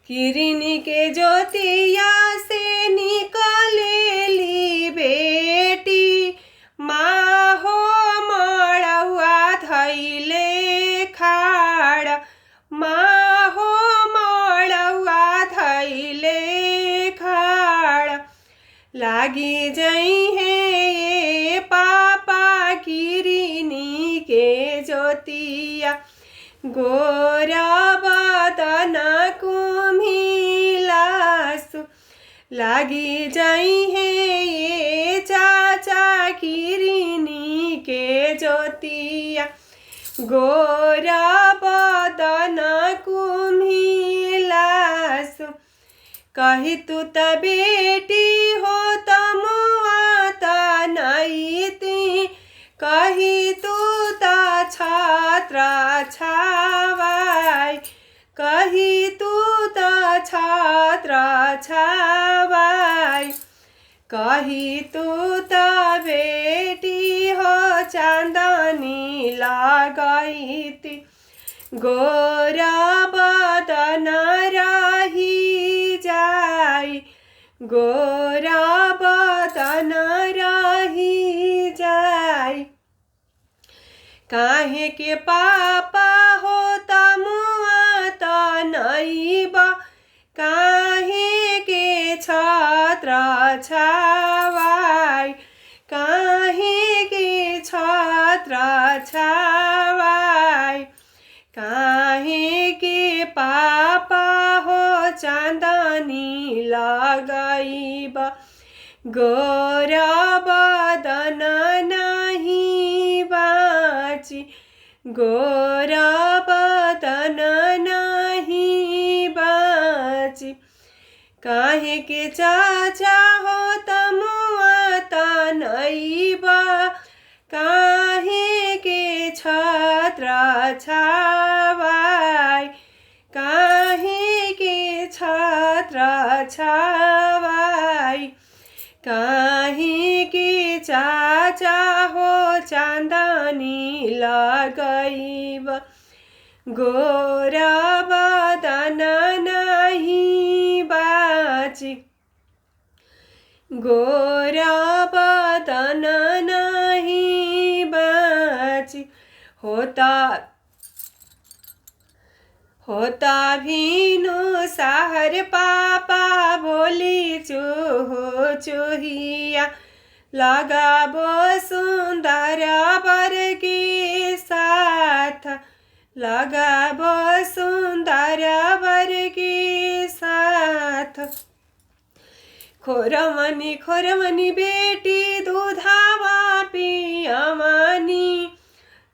किरनी के ज्योतिया से निकलेली बेटी, माँ हो मड़उआ धैले खाड़, माँ हो मड़उआ धैले खाड़। लागी जई है ये पापा किरनी के ज्योतिया, गोरा बदन कुम्हिलासु। लागी जई है ये चाचा किरनी के ज्योतिया, गोरा बदन कुम्हिलासु। कही तू त बेटी हो तमुआ त नईती, कही तू त छात्र छावाई, कही तू त छात्र छावाई। कही तू त बेटी हो चांदनी लगाईती, गोरा बदन रही जाई, गोरा बदन रही जाई। काहे के पापा हो तमुआ त नईबा, काहे के छात्र छावाई, काहे के छात्र छावाई। काहे के पापा हो चांदनी लगाईबा, गोरा बदन नहीं बाची, गोरा बदन नहीं बाची। काहे के चाचा हो तमुआ त नईबा, काहे के छात्र छावाई, काहे के छात्र छावाई। काहे के चाचा हो चांदनी लगाईबा, गोरा बदन नहीं बाची, गोरा बदन नहीं बाची। होता भीनु सहर पापा बोली चूहो चूहिया, लगाबो सुंदर बर के साथ, लगाबो सुंदर बर के साथ। खोरमनी खोरमनी बेटी दूधावा पियमनी,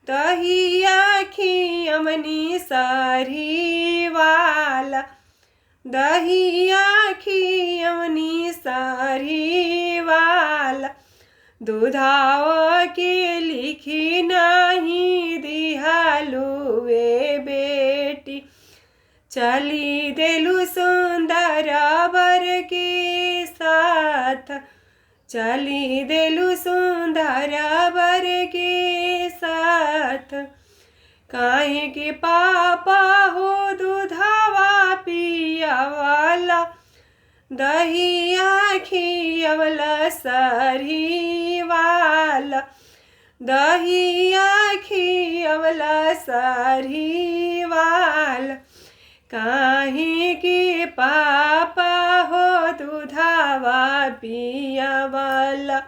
दहिया खियमनी सरीवाला, दहिया खियमनी सरीवाला। दूधावा के लिखी नहीं दिहालुए बेटी, चली देलु सुंदर बर के साथ, चली देलु सुंदर बर के साथ। काहे के पापा हो दूधावा पियावाला, दहिया खियवला सरीवाला, दहिया खियवला सरीवाला। काहे के पापा हो दूधावा पियावाला,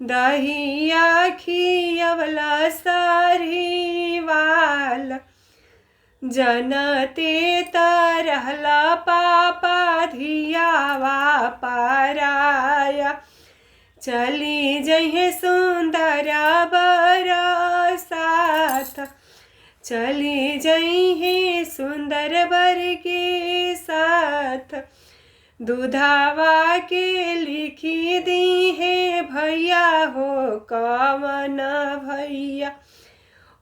दहिया खियवला सरीवाला। जनते तरहला पापा धियावा पाराया, चली जइहे सुंदर बर साथ, चली जइहे सुंदर बर के साथ। दूधावा के लिखी दी है भैया हो कवन भैया,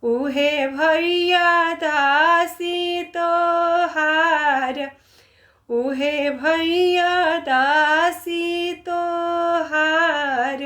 उहे भैया दासी तोहार, उहे भैया दासी तोहार।